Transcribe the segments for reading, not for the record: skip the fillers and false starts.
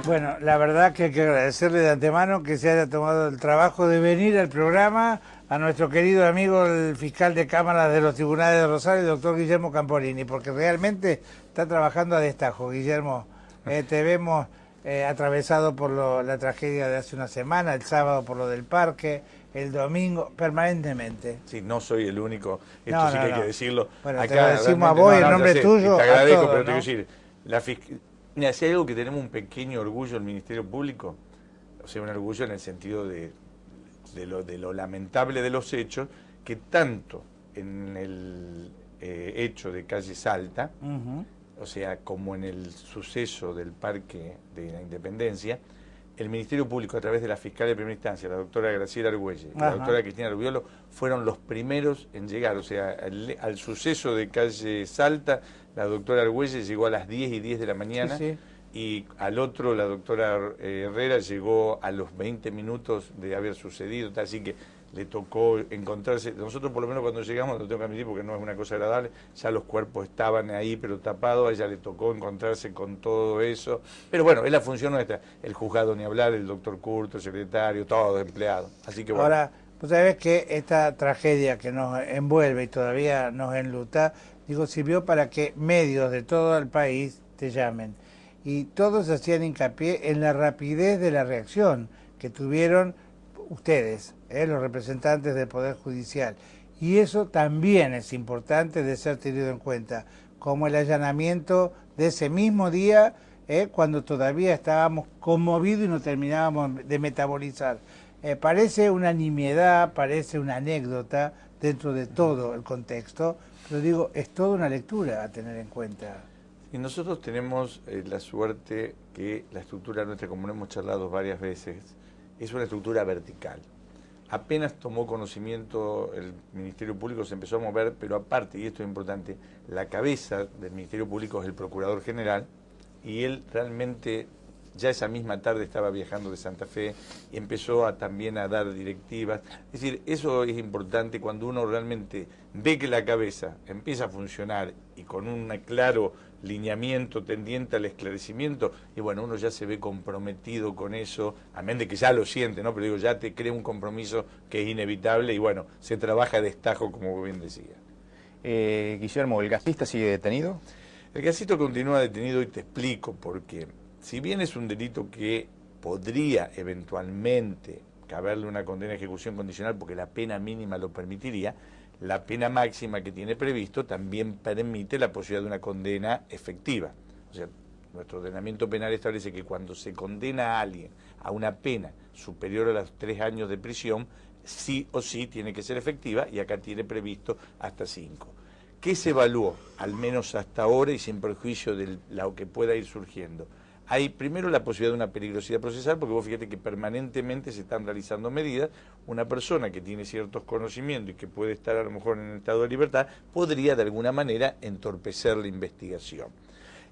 Bueno, la verdad que hay que agradecerle de antemano que se haya tomado el trabajo de venir al programa, a nuestro querido amigo el fiscal de cámaras de los tribunales de Rosario, el doctor Guillermo Camporini, porque realmente está trabajando a destajo. Guillermo, te vemos atravesado por la tragedia de hace una semana, el sábado por lo del parque, el domingo, permanentemente. Sí, no soy el único, esto No, sí no, que hay no. que decirlo. Bueno, Acá, te lo decimos a realmente, vos no, en no, nombre ya sé, tuyo, te a agradezco, todos, pero te ¿no? quiero decir, mira, si hay algo que tenemos un pequeño orgullo el Ministerio Público, o sea, un orgullo en el sentido de lo lamentable de los hechos, que tanto en el hecho de calle Salta, o sea, como en el suceso del Parque de la Independencia, el Ministerio Público, a través de la fiscal de primera instancia, la doctora Graciela Argüelles y la doctora Cristina Rubiolo, fueron los primeros en llegar. O sea, al suceso de calle Salta, la doctora Argüelles llegó a las 10:10 de la mañana, Sí, sí. y al otro, la doctora Herrera, llegó a los 20 minutos de haber sucedido, así que le tocó encontrarse. Nosotros, por lo menos, cuando llegamos, lo tengo que admitir porque no es una cosa agradable, ya los cuerpos estaban ahí, pero tapados. A ella le tocó encontrarse con todo eso. Pero bueno, es la función nuestra. El juzgado, ni hablar, el doctor Curto, el secretario, todo empleado. Así que bueno. Ahora, pues sabés que esta tragedia que nos envuelve y todavía nos enluta, digo, sirvió para que medios de todo el país te llamen. Y todos hacían hincapié en la rapidez de la reacción que tuvieron ustedes, los representantes del Poder Judicial. Y eso también es importante de ser tenido en cuenta, como el allanamiento de ese mismo día, cuando todavía estábamos conmovidos y no terminábamos de metabolizar. Parece una nimiedad, parece una anécdota dentro de todo el contexto, pero digo, es toda una lectura a tener en cuenta. Y nosotros tenemos la suerte que la estructura nuestra, como lo hemos charlado varias veces, es una estructura vertical. Apenas tomó conocimiento el Ministerio Público, se empezó a mover, pero aparte, y esto es importante, la cabeza del Ministerio Público es el Procurador General, y él realmente ya esa misma tarde estaba viajando de Santa Fe y empezó también a dar directivas. Es decir, eso es importante cuando uno realmente ve que la cabeza empieza a funcionar y con un claro lineamiento tendiente al esclarecimiento, y bueno, uno ya se ve comprometido con eso, amén de que ya lo siente, ¿no? Pero digo, ya te crea un compromiso que es inevitable y bueno, se trabaja a destajo, como bien decía. Guillermo, ¿el gasista sigue detenido? El gasito continúa detenido y te explico por qué. Si bien es un delito que podría eventualmente caberle una condena de ejecución condicional porque la pena mínima lo permitiría, la pena máxima que tiene previsto también permite la posibilidad de una condena efectiva. O sea, nuestro ordenamiento penal establece que cuando se condena a alguien a una pena superior a los 3 años de prisión, sí o sí tiene que ser efectiva, y acá tiene previsto hasta 5. ¿Qué se evaluó, al menos hasta ahora y sin perjuicio de lo que pueda ir surgiendo? Hay primero la posibilidad de una peligrosidad procesal, porque vos fíjate que permanentemente se están realizando medidas. Una persona que tiene ciertos conocimientos y que puede estar a lo mejor en estado de libertad podría de alguna manera entorpecer la investigación.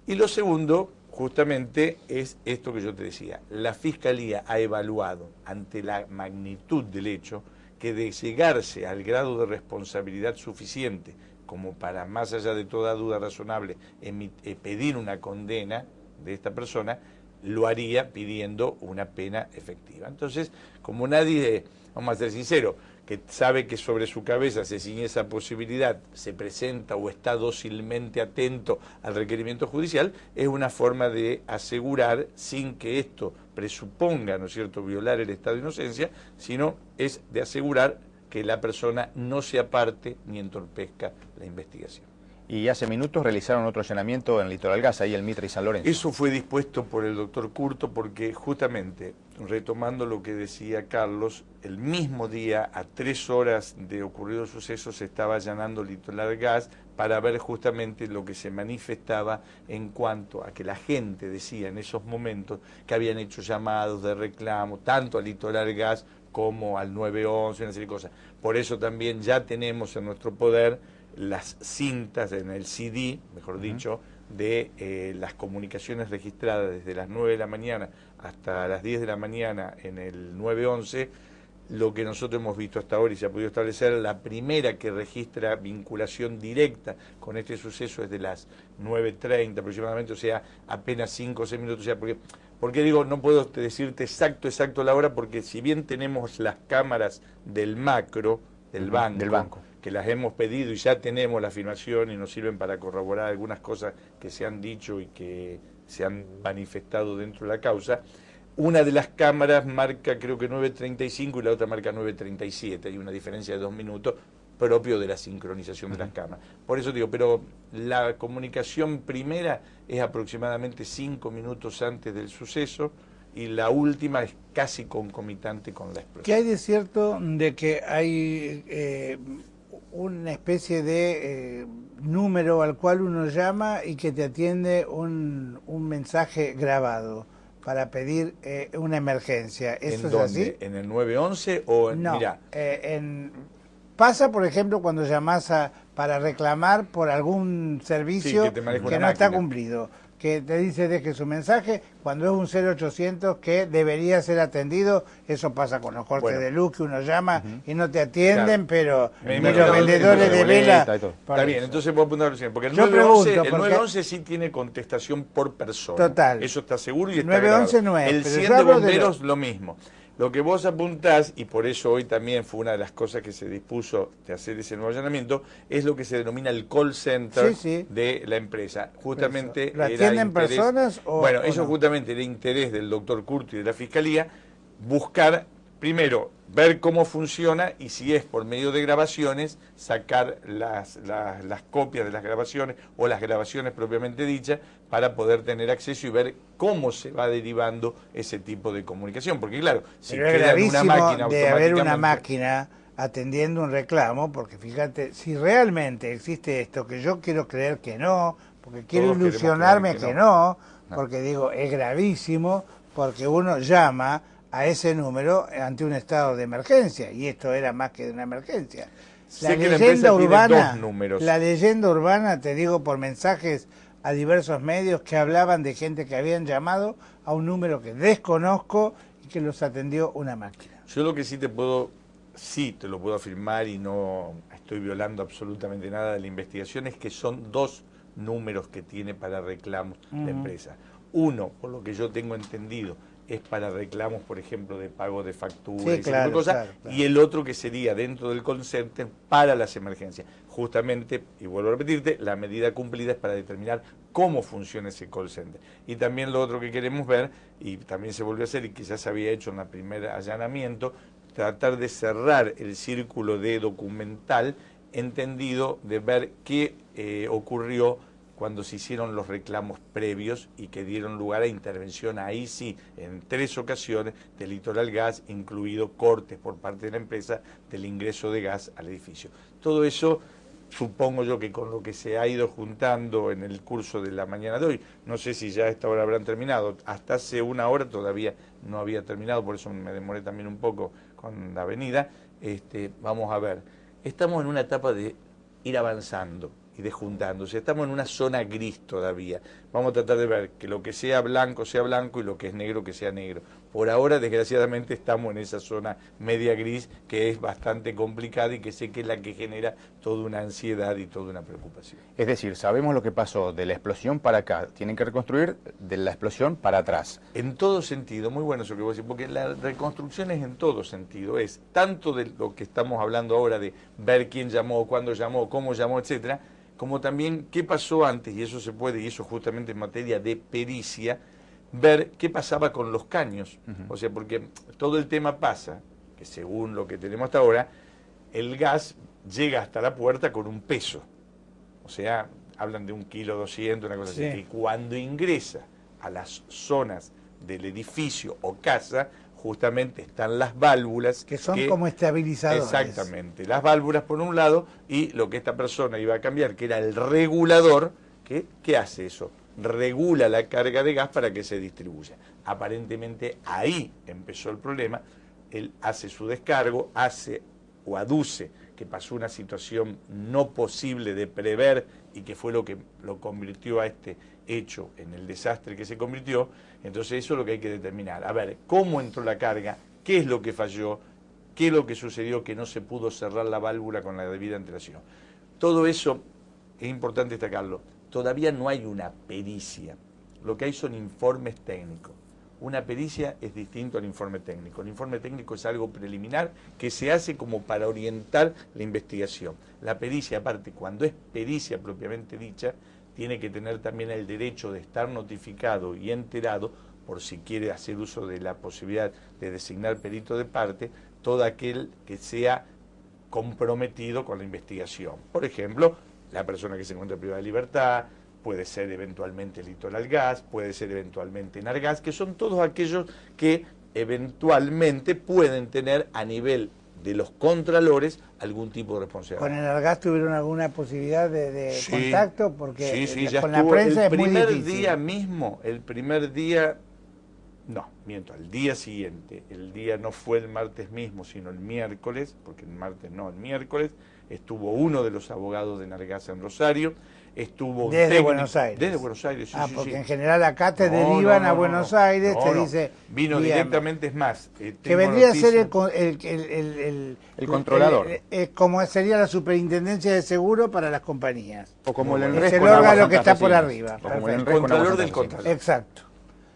Y lo segundo, justamente, es esto que yo te decía. La Fiscalía ha evaluado, ante la magnitud del hecho, que de llegarse al grado de responsabilidad suficiente como para, más allá de toda duda razonable, pedir una condena de esta persona, lo haría pidiendo una pena efectiva. Entonces, como nadie, vamos a ser sinceros, que sabe que sobre su cabeza se ciñe esa posibilidad, se presenta o está dócilmente atento al requerimiento judicial, es una forma de asegurar, sin que esto presuponga, ¿no es cierto?, violar el estado de inocencia, sino es de asegurar que la persona no se aparte ni entorpezca la investigación. Y hace minutos realizaron otro allanamiento en Litoral Gas, ahí en Mitre y San Lorenzo. Eso fue dispuesto por el doctor Curto porque justamente, retomando lo que decía Carlos, el mismo día, a 3 horas de ocurrido el suceso, se estaba allanando Litoral Gas para ver justamente lo que se manifestaba en cuanto a que la gente decía en esos momentos que habían hecho llamados de reclamo, tanto a Litoral Gas como al 911, una serie de cosas. Por eso también ya tenemos en nuestro poder las cintas, en el CD, mejor dicho, de las comunicaciones registradas desde las 9 de la mañana hasta las 10 de la mañana en el 911, lo que nosotros hemos visto hasta ahora y se ha podido establecer, la primera que registra vinculación directa con este suceso es de las 9:30 aproximadamente, o sea, apenas 5 o 6 minutos. O sea, porque digo, no puedo decirte exacto la hora, porque si bien tenemos las cámaras del macro, del banco, que las hemos pedido y ya tenemos la filmación y nos sirven para corroborar algunas cosas que se han dicho y que se han manifestado dentro de la causa. Una de las cámaras marca creo que 9:35 y la otra marca 9:37, hay una diferencia de 2 minutos propio de la sincronización de las cámaras. Por eso digo, pero la comunicación primera es aproximadamente 5 minutos antes del suceso y la última es casi concomitante con la explosión. ¿Qué hay de cierto de que hay una especie de número al cual uno llama y que te atiende un mensaje grabado para pedir una emergencia? ¿Eso es así? ¿En el 911 o en...? No, Mirá. Pasa, por ejemplo, cuando llamás para reclamar por algún servicio que no está cumplido, que te dice deje su mensaje, cuando es un 0800 que debería ser atendido. Eso pasa con los cortes de luz, que uno llama y no te atienden, pero ni los vendedores de vela... Está bien, entonces puedo apuntar recién, porque el 911 sí tiene contestación por persona. Total. Eso está seguro y está 911 grabado. no es, el pero 100 yo de hablo bomberos lo mismo. Lo que vos apuntás, y por eso hoy también fue una de las cosas que se dispuso de hacer ese nuevo allanamiento, es lo que se denomina el call center de la empresa. Justamente ¿Lo atienden personas o...? Bueno, eso justamente era interés del doctor Curti y de la Fiscalía, buscar, primero, ver cómo funciona y si es por medio de grabaciones, sacar las copias de las grabaciones o las grabaciones propiamente dichas para poder tener acceso y ver cómo se va derivando ese tipo de comunicación. Porque claro, si queda en una máquina de haber una máquina atendiendo un reclamo, porque fíjate, si realmente existe esto, que yo quiero creer que no, porque quiero ilusionarme que no, porque digo, es gravísimo, porque uno llama a ese número ante un estado de emergencia, y esto era más que de una emergencia. La leyenda urbana, te digo por mensajes a diversos medios, que hablaban de gente que habían llamado a un número que desconozco y que los atendió una máquina. Yo lo que sí te lo puedo afirmar y no estoy violando absolutamente nada de la investigación, es que son 2 números que tiene para reclamos la empresa. Uno, por lo que yo tengo entendido, es para reclamos, por ejemplo, de pago de facturas y ese tipo de cosas, y el otro que sería dentro del call center para las emergencias. Justamente, y vuelvo a repetirte, la medida cumplida es para determinar cómo funciona ese call center. Y también lo otro que queremos ver, y también se volvió a hacer y que ya se había hecho en el primer allanamiento, tratar de cerrar el círculo de documental, entendido de ver qué ocurrió cuando se hicieron los reclamos previos y que dieron lugar a intervención, ahí sí, en 3 ocasiones, de Litoral Gas, incluido cortes por parte de la empresa del ingreso de gas al edificio. Todo eso, supongo yo que con lo que se ha ido juntando en el curso de la mañana de hoy, no sé si ya a esta hora habrán terminado, hasta hace 1 hora todavía no había terminado, por eso me demoré también un poco con la avenida. Vamos a ver, estamos en una etapa de ir avanzando y de juntándose. Estamos en una zona gris todavía. Vamos a tratar de ver que lo que sea blanco y lo que es negro que sea negro. Por ahora, desgraciadamente, estamos en esa zona media gris que es bastante complicada y que sé que es la que genera toda una ansiedad y toda una preocupación. Es decir, sabemos lo que pasó de la explosión para acá. Tienen que reconstruir de la explosión para atrás. En todo sentido, muy bueno eso que vos decís, porque la reconstrucción es en todo sentido. Es tanto de lo que estamos hablando ahora de ver quién llamó, cuándo llamó, cómo llamó, etcétera, como también qué pasó antes, y eso se puede, y eso justamente en materia de pericia, ver qué pasaba con los caños. O sea, porque todo el tema pasa, que según lo que tenemos hasta ahora, el gas llega hasta la puerta con un peso. O sea, hablan de 1,2 kilos, una cosa así. Y cuando ingresa a las zonas del edificio o casa, justamente están las válvulas. Que son como estabilizadores. Exactamente. Las válvulas por un lado y lo que esta persona iba a cambiar, que era el regulador, ¿qué hace eso? Regula la carga de gas para que se distribuya. Aparentemente ahí empezó el problema. Él hace su descargo, aduce que pasó una situación no posible de prever y que fue lo que lo convirtió a este hecho en el desastre que se convirtió. Entonces eso es lo que hay que determinar. A ver, ¿cómo entró la carga? ¿Qué es lo que falló? qué es lo que sucedió que no se pudo cerrar la válvula con la debida antelación. Todo eso es importante destacarlo. Todavía no hay una pericia. Lo que hay son informes técnicos. Una pericia es distinto al informe técnico. El informe técnico es algo preliminar que se hace como para orientar la investigación. La pericia, aparte, cuando es pericia propiamente dicha, tiene que tener también el derecho de estar notificado y enterado, por si quiere hacer uso de la posibilidad de designar perito de parte, todo aquel que sea comprometido con la investigación. Por ejemplo, la persona que se encuentra privada de libertad, puede ser eventualmente Litoral Gas, puede ser eventualmente Enargas, que son todos aquellos que eventualmente pueden tener a nivel de los contralores algún tipo de responsabilidad. ¿Con Enargas tuvieron alguna posibilidad de Sí, contacto? Porque sí, ya con estuvo. la prensa es muy El primer difícil. día mismo, el primer día, no, miento, al día siguiente, el día no fue el martes mismo, sino el miércoles, porque el martes no, el miércoles, estuvo uno de los abogados de Enargas en Rosario, estuvo Desde Buenos Aires. Desde Buenos Aires, sí, sí, porque sí. en general acá te No, derivan no, a no, Buenos no. Aires, No, te no. dice... Vino dígame, directamente, es más. que tengo vendría a ser noticia. El controlador. como sería la superintendencia de seguro para las compañías. O como el Bueno. ENRES Es el con Aguas órgano que está por Santafesinas. arriba. O como el Perfecto. ENRES con Aguas Contralor del Santafesinas. Contralor. Exacto.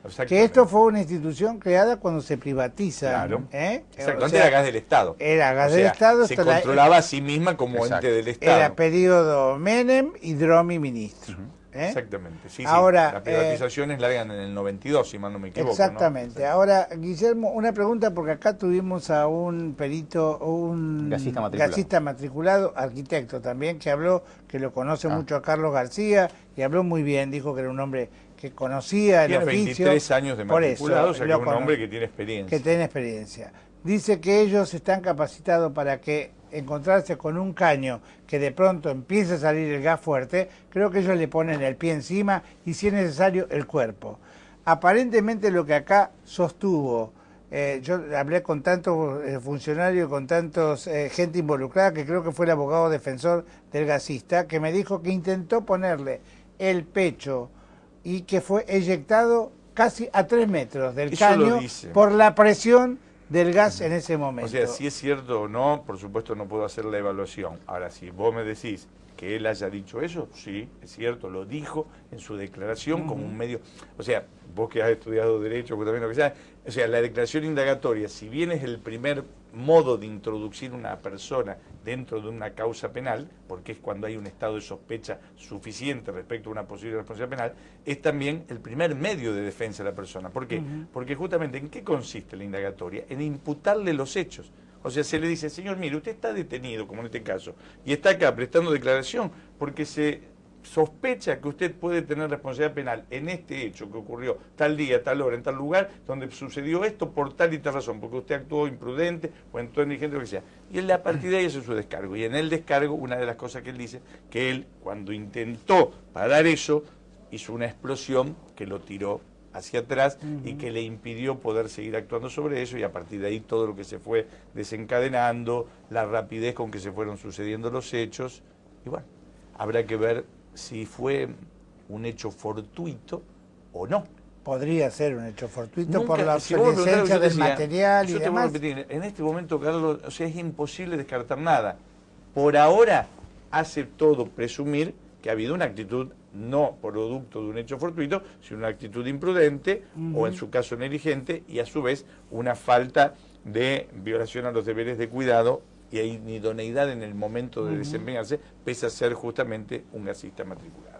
Que Exactamente. esto fue una institución creada cuando se privatiza. Claro. ¿eh? Exacto, O antes sea, era gas del Estado. Era gas O del sea, Estado. Se hasta la- controlaba a sí misma como Exacto. ente del Estado. Era periodo Menem y Dromi ministro. ¿eh? Exactamente, sí, Ahora, sí. Las privatizaciones largan en el 92, si mal no me equivoco. Exactamente. ¿no? Ahora, Guillermo, una pregunta, porque acá tuvimos a un perito, un Gasista matriculado. arquitecto también, que habló, que lo conoce mucho a Carlos García, y habló muy bien, dijo que era un hombre que conocía el Tiene oficio. 23 años de por matriculado, eso, o sea que lo es un conoce, hombre que tiene experiencia. que tiene experiencia. Dice que ellos están capacitados para que encontrarse con un caño que de pronto empiece a salir el gas fuerte, creo que ellos le ponen el pie encima y si es necesario el cuerpo. Aparentemente lo que acá sostuvo, yo hablé con tantos funcionarios, con tantos gente involucrada, que creo que fue el abogado defensor del gasista, que me dijo que intentó ponerle el pecho y que fue eyectado casi a 3 metros del Eso lo caño dice. por la presión del gas en ese momento. O sea, si es cierto o no, por supuesto no puedo hacer la evaluación. Ahora, si vos me decís que él haya dicho eso, sí, es cierto, lo dijo en su declaración como un medio... O sea, vos que has estudiado Derecho, vos también lo que sea, o sea, la declaración indagatoria, si bien es el primer modo de introducir una persona dentro de una causa penal, porque es cuando hay un estado de sospecha suficiente respecto a una posible responsabilidad penal, es también el primer medio de defensa de la persona. ¿Por qué? Porque justamente, ¿en qué consiste la indagatoria? En imputarle los hechos. O sea, se le dice, señor, mire, usted está detenido, como en este caso, y está acá prestando declaración porque se sospecha que usted puede tener responsabilidad penal en este hecho que ocurrió tal día, tal hora, en tal lugar, donde sucedió esto por tal y tal razón, porque usted actuó imprudente o actuó negligente, lo que sea. Y él a partir de ahí hace su descargo. Y en el descargo, una de las cosas que él dice, que él, cuando intentó parar eso, hizo una explosión que lo tiró hacia atrás y que le impidió poder seguir actuando sobre eso, y a partir de ahí todo lo que se fue desencadenando, la rapidez con que se fueron sucediendo los hechos, y bueno, habrá que ver si fue un hecho fortuito o no. Podría ser un hecho fortuito Nunca, por la si vos me preguntás, obsolescencia yo te del decía, material y yo te voy a demás. repetir, en este momento, Carlos, o sea, es imposible descartar nada. Por ahora hace todo presumir que ha habido una actitud no producto de un hecho fortuito, sino una actitud imprudente o en su caso negligente, y a su vez una falta de violación a los deberes de cuidado y idoneidad en el momento de desempeñarse, pese a ser justamente un gasista matriculado.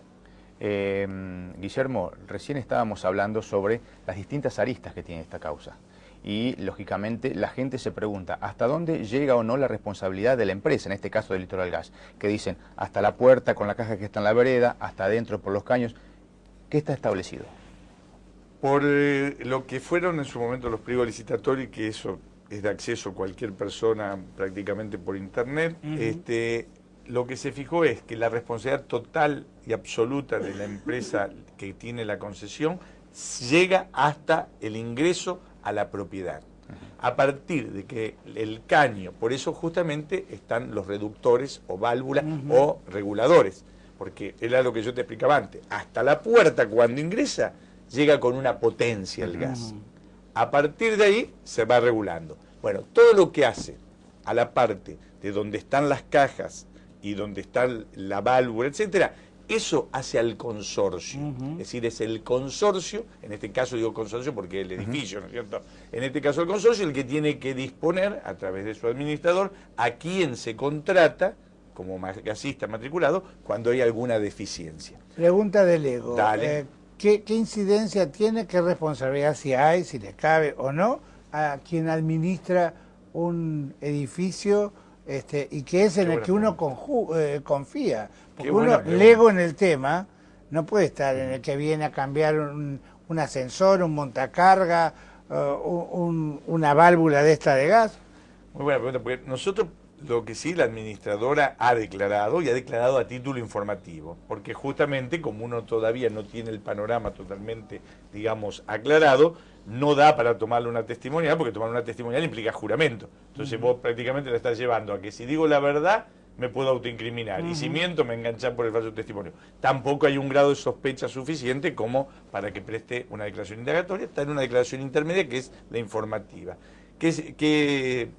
Guillermo, recién estábamos hablando sobre las distintas aristas que tiene esta causa. Y, lógicamente, la gente se pregunta hasta dónde llega o no la responsabilidad de la empresa, en este caso de Litoral Gas, que dicen hasta la puerta con la caja que está en la vereda, hasta adentro por los caños. ¿Qué está establecido? Por lo que fueron en su momento los pliegos licitatorios, que eso es de acceso a cualquier persona prácticamente por internet, lo que se fijó es que la responsabilidad total y absoluta de la empresa que tiene la concesión llega hasta el ingreso a la propiedad. A partir de que el caño, por eso justamente están los reductores o válvulas o reguladores, porque era lo que yo te explicaba antes, hasta la puerta cuando ingresa llega con una potencia el gas. A partir de ahí se va regulando. Bueno, todo lo que hace a la parte de donde están las cajas y donde está la válvula, etcétera, eso hace al consorcio. Es decir, es el consorcio, en este caso digo consorcio porque el edificio, ¿no es cierto? En este caso el consorcio el que tiene que disponer, a través de su administrador, a quién se contrata como gasista matriculado cuando hay alguna deficiencia. Pregunta del Ego. Dale. ¿Qué incidencia tiene, qué responsabilidad si hay, si le cabe o no, a quien administra un edificio y que es en el que uno confía? Porque uno, lego en el tema, no puede estar en el que viene a cambiar un ascensor, un montacarga, una válvula de esta de gas. Muy buena pregunta, porque nosotros lo que sí la administradora ha declarado, y ha declarado a título informativo, porque justamente como uno todavía no tiene el panorama totalmente, digamos, aclarado, no da para tomarle una testimonial, porque tomar una testimonial implica juramento. Entonces vos prácticamente la estás llevando a que si digo la verdad me puedo autoincriminar, y si miento me enganchan por el falso testimonio. Tampoco hay un grado de sospecha suficiente como para que preste una declaración indagatoria. Está en una declaración intermedia que es la informativa. ¿Qué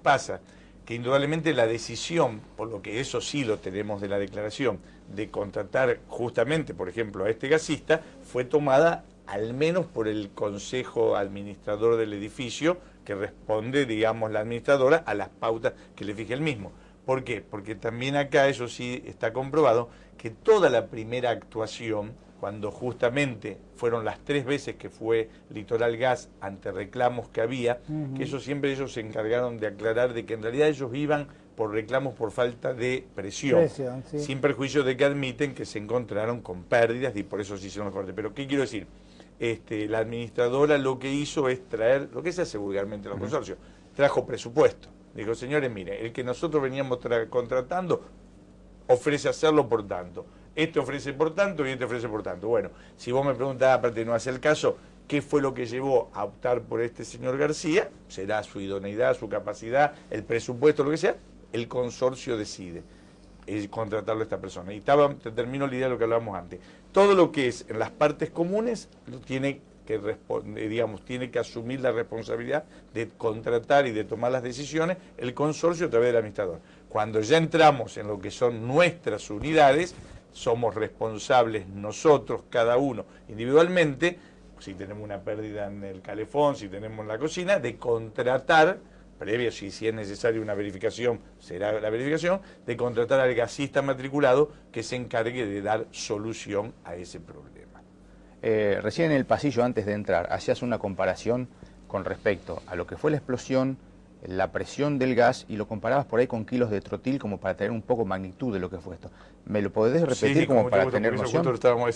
pasa? Que indudablemente la decisión, por lo que eso sí lo tenemos de la declaración, de contratar justamente, por ejemplo, a este gasista, fue tomada al menos por el consejo administrador del edificio, que responde, digamos, la administradora a las pautas que le fije el mismo. ¿Por qué? Porque también acá, eso sí está comprobado, que toda la primera actuación, cuando justamente fueron las 3 veces que fue Litoral Gas ante reclamos que había, que eso siempre ellos se encargaron de aclarar de que en realidad ellos iban por reclamos por falta de presión sí. Sin perjuicio de que admiten que se encontraron con pérdidas y por eso se hicieron los cortes. Pero ¿qué quiero decir? La administradora lo que hizo es traer, lo que se hace vulgarmente en los consorcios, trajo presupuesto. Dijo, señores, mire, el que nosotros veníamos contratando ofrece hacerlo por tanto. Este ofrece por tanto y este ofrece por tanto. Bueno, si vos me preguntás, aparte no hace el caso, ¿qué fue lo que llevó a optar por este señor García? Será su idoneidad, su capacidad, el presupuesto, lo que sea. El consorcio decide contratarlo a esta persona. Y termino la idea de lo que hablábamos antes. Todo lo que es en las partes comunes lo tiene que tiene que asumir la responsabilidad de contratar y de tomar las decisiones el consorcio a través del administrador. Cuando ya entramos en lo que son nuestras unidades, somos responsables nosotros, cada uno individualmente, si tenemos una pérdida en el calefón, si tenemos en la cocina, de contratar, previo si es necesaria una verificación, será la verificación, de contratar al gasista matriculado que se encargue de dar solución a ese problema. Recién en el pasillo, antes de entrar, hacías una comparación con respecto a lo que fue la explosión, la presión del gas, y lo comparabas por ahí con kilos de trotil como para tener un poco magnitud de lo que fue esto. ¿Me lo podés repetir como para tener noción? Estábamos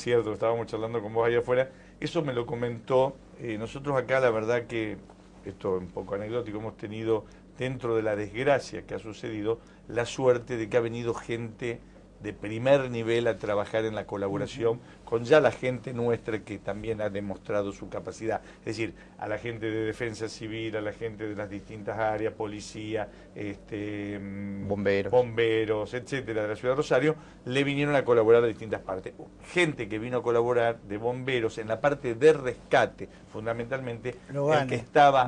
charlando con vos allá afuera, eso me lo comentó, nosotros acá la verdad que, esto es un poco anecdótico, hemos tenido dentro de la desgracia que ha sucedido, la suerte de que ha venido gente de primer nivel a trabajar en la colaboración con ya la gente nuestra que también ha demostrado su capacidad. Es decir, a la gente de defensa civil, a la gente de las distintas áreas, policía, bomberos, etcétera, de la ciudad de Rosario, le vinieron a colaborar a distintas partes. Gente que vino a colaborar de bomberos en la parte de rescate, fundamentalmente, el que estaba...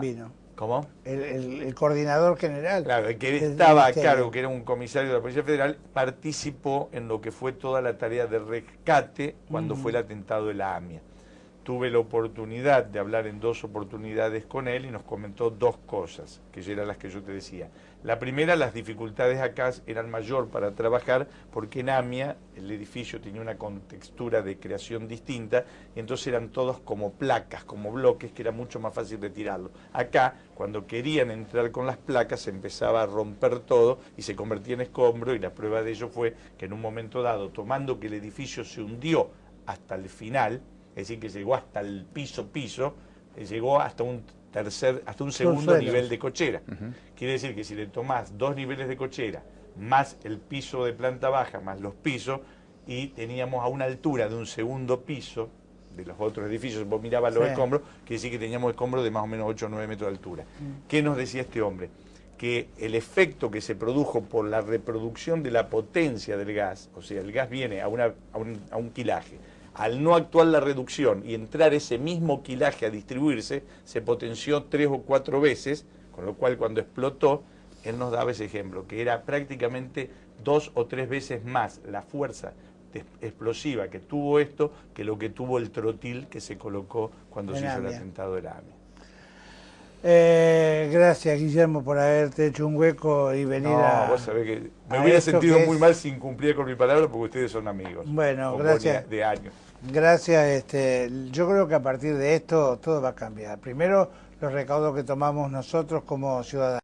¿Cómo? El coordinador general. Claro, el que estaba a cargo, que era un comisario de la Policía Federal, participó en lo que fue toda la tarea de rescate cuando fue el atentado de la AMIA. Tuve la oportunidad de hablar en 2 oportunidades con él y nos comentó 2 cosas, que eran las que yo te decía. La primera, las dificultades acá eran mayor para trabajar porque en AMIA el edificio tenía una contextura de creación distinta y entonces eran todos como placas, como bloques, que era mucho más fácil retirarlo. Acá, cuando querían entrar con las placas, se empezaba a romper todo y se convertía en escombro, y la prueba de ello fue que en un momento dado, tomando que el edificio se hundió hasta el final, es decir, que llegó hasta el piso, llegó hasta un segundo nivel de cochera. Quiere decir que si le tomás 2 niveles de cochera, más el piso de planta baja, más los pisos, y teníamos a una altura de un segundo piso de los otros edificios, vos mirabas los escombros, quiere decir que teníamos escombros de más o menos 8 o 9 metros de altura. ¿Qué nos decía este hombre? Que el efecto que se produjo por la reproducción de la potencia del gas, o sea, el gas viene a un quilaje, al no actuar la reducción y entrar ese mismo quilaje a distribuirse, se potenció 3 o 4 veces, con lo cual cuando explotó, él nos daba ese ejemplo, que era prácticamente 2 o 3 veces más la fuerza explosiva que tuvo esto que lo que tuvo el trotil que se colocó cuando se hizo el atentado de la AMIA. Gracias, Guillermo, por haberte hecho un hueco y venir a... Vos sabés que me hubiera sentido muy mal si incumplía con mi palabra porque ustedes son amigos. Bueno, gracias. De años. Gracias. Yo creo que a partir de esto todo va a cambiar. Primero, los recaudos que tomamos nosotros como ciudadanos.